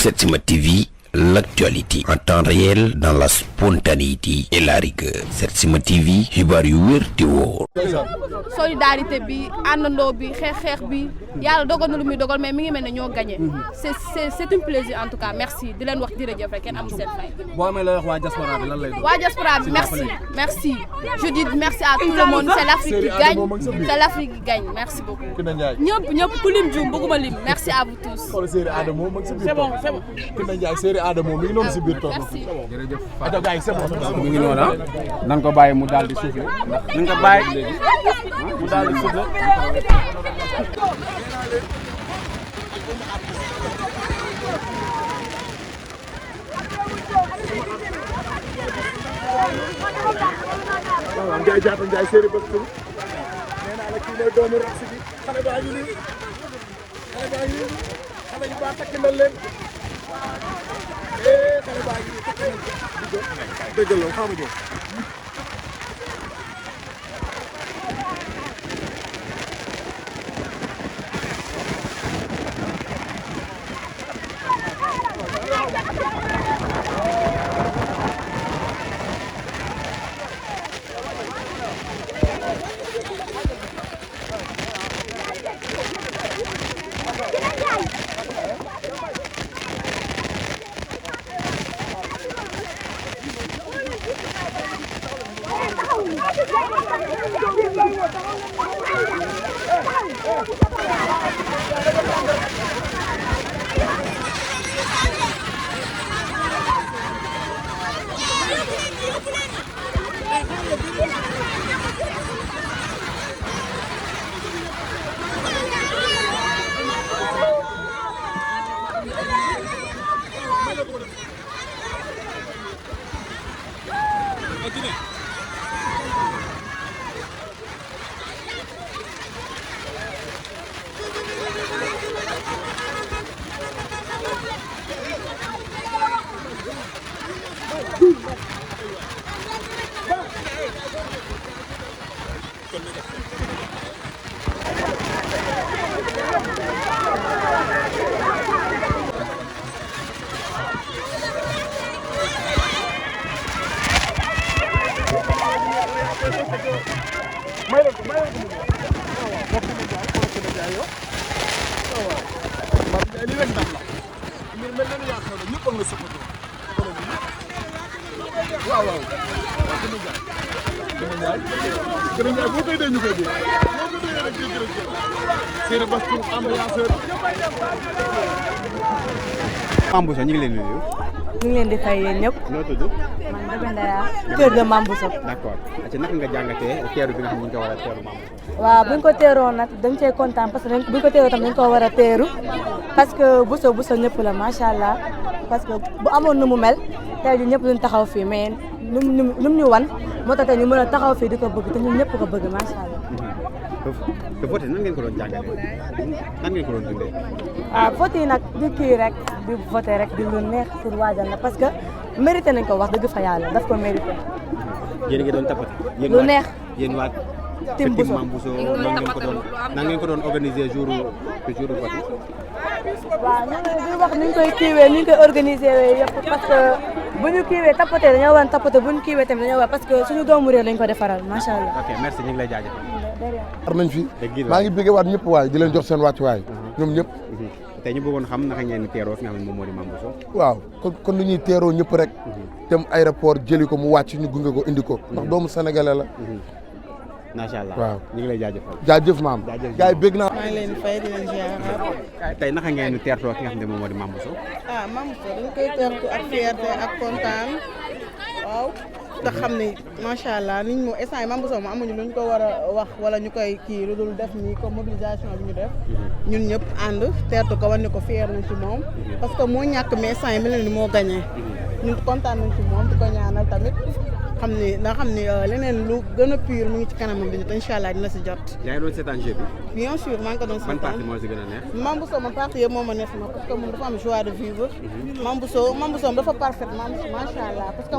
Setsima TV, l'actualité en temps réel dans la spontanéité et la rigueur. Setsima TV, xibaar yu wér te wóor. solidarité bi àndandoo bi xeex bi yàlla dogal na lu muy dogal mais mi ngi mel ne ñoo gagné. c'est un plaisir en tout cas merci di leen wax jërëjëf rek kenn amul seen fay. boo amee lay wax waa diaspora bi lan lay doon. waa diaspora bi merci je dis merci à tout le monde c'est l'Afrique qui gagne c'est l'Afrique qui gagne merci beaucoup. ñëpp ku lim juum bëgguma lim merci à vous tous. xool Séeri Adamo mu ngi si biir toog c'est bon Kine Ndiaye Séeri Adamo mi ngi noonu si biir toog. merci jërëjëf Fatou gars yi c'est bon. mi ngi noonu nan ko bàyyi mu daal di souffler nan ko bàyyi mu daal di souffler. waaw Ndiaye Diatta Ndiaye Séeri Bas Tour nee naa la kii mooy doomu rax bi xale baa ngi nii xale yu baax takk na leen xale baa ngi nii takk nañ ko dëgg la xamu ñëw Mame Bousso ñu ngi leen di nuyu. ñu ngi leen di fay yéen ñëpp. noo tudd. man Daba Ndaya. kër de Mame Bousso. d'accord ci naka nga jàngatee teeru bi nga xam ne ñu ngi ko war a teeru Mame Bousso. waaw bu ñu ko teeroo nag dañ cee kontaan parce que bu ñu ko teeroo tam dañ ko war a teeru parce que Bousso ñëpp la macha allah parce que bu amoon nu mu mel tey jii ñëpp duñ taxaw fii mais lu ñu wan moo tax tey ñu mën a taxaw fii di ko bëgg te ñun ñëpp ko bëgg macha allah. te vote nan ngeen ko doon jàngatee nan ngeen ko doon dundee. waaw vote yi nag di kii rek di voté rek di lu neex pour waajal la parce que mérité nañ ko wax dëgg fa yàlla daf ko mérité. yéen a ngi doon tapati. lu neex yéen waa Tim Bousso Mame Bousso nan ngeen ko doon organiser jour vote yi. waaw ñu ngi wax ni ñu koy kiiwee ni ñu koy organiser yëpp parce que bu ñu kiiwee tapoté dañoo war a tapoté bu ñu kiiwee tamit dañoo war parce que suñu doomu réew lañ ko defaral macha allah. ok merci ñu ngi lay jaajëfal. war nañ fi maa ngi bëggee waat ñëpp waay di leen jox seen wàccuwaay ñoom ñëpp. tey ñu bëggoon xam naka ngeen di teeroo fi nga xam ne moom moo di Mame Bousso. waaw kon lu ñuy teeroo ñëpp rek dem aéroport jëli ko mu wàcc ñu gunge ko indi ko ndax doomu sénégalais la. macha allah waaw ñu ngi lay jaajëfal. jaajëf maam gars yi bëgg naa. maa ngi leen di fay di leen ziar. tey naka ngeen di teertoo ki nga xam ne moom moo di Mame Bousso. Mame Bousso dañ koy teertu ak fierté ak kontaan waaw te xam ne macha allah nit ñi instant yi Mame Bousso moom amuñu luñ ko war a wax wala ñu koy kii lu dul def nii comme mobilisation bi ñu def ñun ñëpp ànd teertu ko wane ko fier nañ ci moom parce que moo ñàkk mais instant yi mel na ni moo gagné ñun kontaan nañ ci moom di ko ñaanal tamit xam ni nga xam ni leneen lu gën a pur mu ngi ci kanamam bi te incha allah dina si jot. yaa ngi doon seetaan jeu bi. bien sûr maa ngi ko doon seetaan. ban partie moo si gën a neex. Mame Bousso man partie yëpp moo ma neex na parce que moom dafa am joie de vivre. Mame Bousso dafa parfait macha allah parce que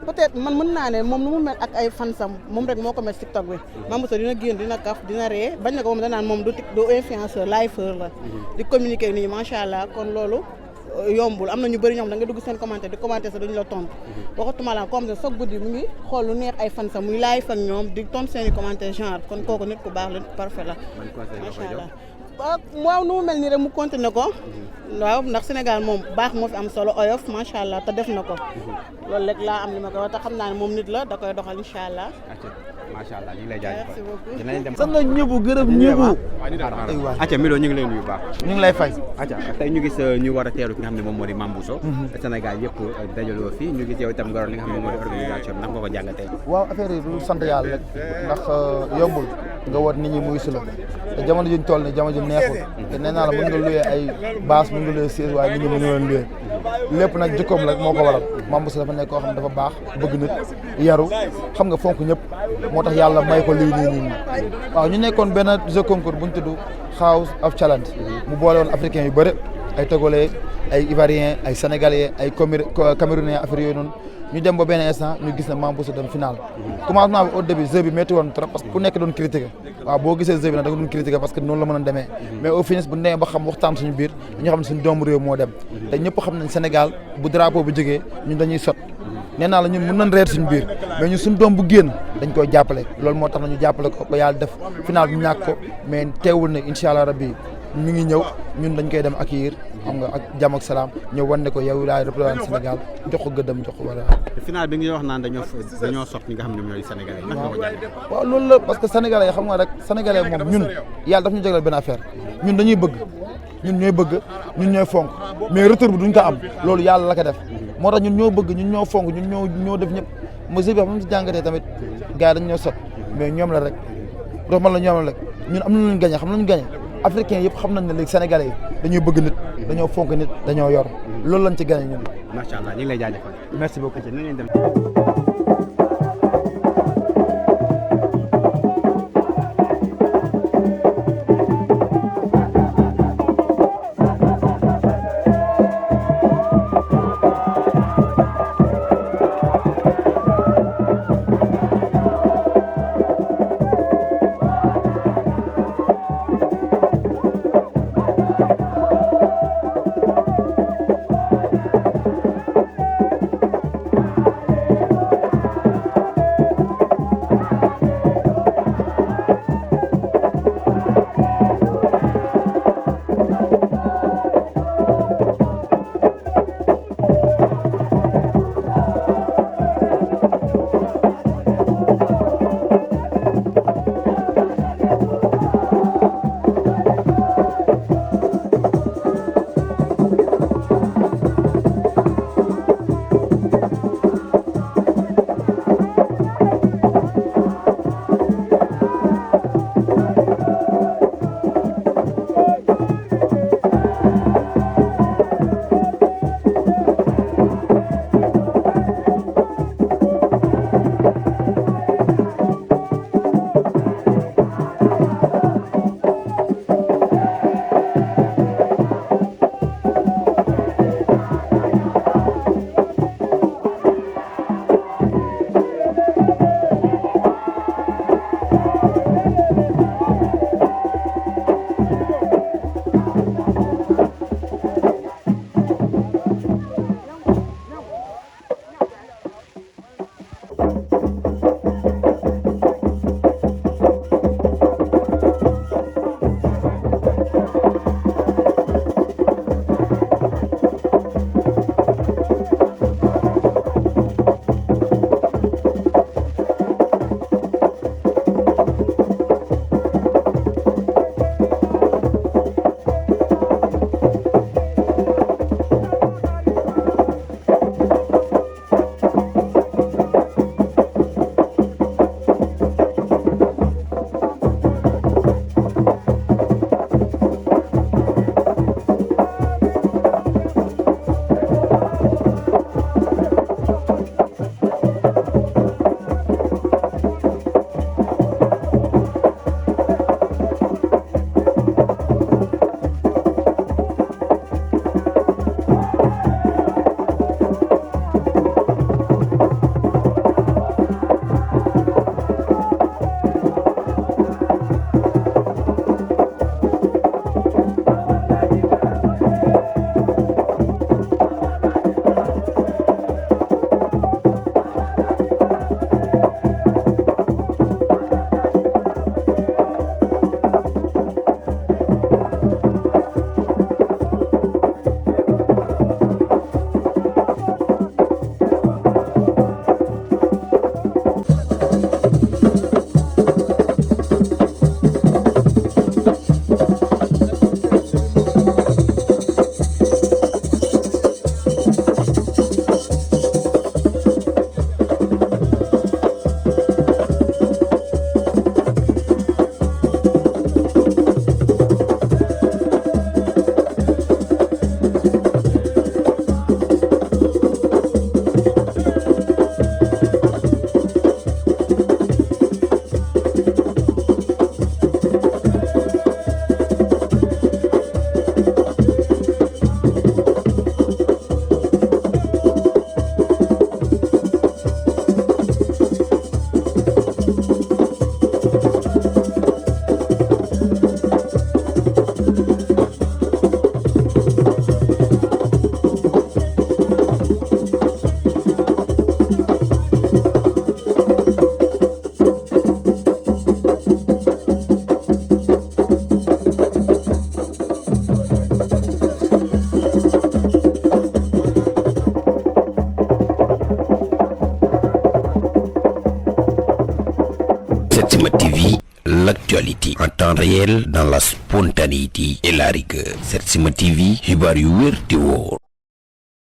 peut-être man mën naa ne moom nu mu mel ak ay fansam moom rek moo ko mel TikTok bi Mame Bousso dina génn dina kaf dina ree bañ na ko moom danaan moom du influenceur liveur la di communiquer ak nit ñi macha allah kon loolu yombul am na ñu bëri ñoom da nga dugg seen commentaire di commenter sa duñu la tontu waxatuma la comme ça guddi mu ngi xool lu neex ay fansam muy live ak ñoom di tontu seen i commentaire genre kon kooku nit ku baax la parfait la macha allah waaw nu mu mel nii rek mu continuer ko waaw ndax Sénégal moom baax moo fi am solo oyof macha allah te def na ko loolu rek laa am li ma koy wax te xam naa ne moom nit la da koy doxal incha allah. macha allah ñu ngi lay jaajëfal. merci beaucoup dinañ dem. sant ñëpp gërëm ñëpp. acca Milo ñu ngi lay nuyu bu baax. ñu ngi lay fay. acca tey ñu gis ñu war a teeru ki nga xam ne moom moo di Mame Bousso. Sénégal yëpp dajaloo fii ñu gis yow itam nga doon li nga xam ne moo di organisation bi ndax nga ko jàngatee. waaw affaire yi du sant yàlla rek ndax yombul nga woot nit ñi muy si la te jamono juñ toll ni jamono ju neexul te nee naa la mën nga luyee ay bâche mën nga luyee siège waaye nit ñi mënu leen luyee lépp nag jikkoom rek moo ko waral Mame Bousso dafa nekk koo xam ne dafa baax bëgg nit yaru xam nga fonk ñëpp moo tax yàlla may ko lii nii waaw ñu nekkoon benn jeu concours bu ñu tudd House of Challenge mu boole woon africain yu bëri ay togolais ay ivoiriens ay sénégalais ay camerounais affaire yooyu noonu ñu dem ba benn instant ñu gis ne Mame Bousso dem final commencement bi au début jeu bi métti woon trop parce que ku nekk doon critiquer waaw boo gisee jeu bi nag da nga doon critiquer parce que noonu la mën a demee mais au finish bu demee ba xam waxtaan suñu biir dañoo xam ne suñu doomu réew moo dem te ñëpp xam nañ Sénégal bu drapeau bu jógee ñun dañuy sot nee naa la ñun mën nañ reer suñu biir mais ñun suñu doom bu génn dañ koy jàppale loolu moo tax na ñu jàppale ko ba yàlla def final bi ñàkk ko mais teewul ne incha allah rabbi ñu ngi ñëw ñun dañ koy dem accueillir xam nga ak jàmm ak salaam ñëw wan ne ko yow laay représenté Sénégal jox ko gëddam jox ko wala. final bi nga wax naan dañoo sot ñi nga xam ne ñoom ñooy sénégalais ndax nga ko jàngee. waaw loolu la parce que sénégalais yi xam nga rek sénégalais moom ñun yàlla daf ñu jagleel benn affaire ñun dañuy bëgg ñun ñooy bëgg ñun ñooy fonk mais retour bi duñ ko am loolu yàlla la ko def moo tax ñun ñoo bëgg ñun ñoo fonk ñun ñoo def ñëpp mesure bi xam nga si jàngatee tamit gars yi dañ ñoo sot mais ñoom la rek dox man la ñoom la rek ñun am na lu ñu gagné xam na lu ñu gagné africain yëpp xam nañ ne léegi sénégalais yi dañuy bëgg nit dañoo fonk nit dañoo yor loolu lañ ci gagné ñun. macha allah ñu ngi lay jaajëfal. merci beaucoup. nañ leen dem. Setsima TV, l'actualité en temps réel dans la spontanéité et la rigueur. Setsima TV, xibaar yu wér te wóor.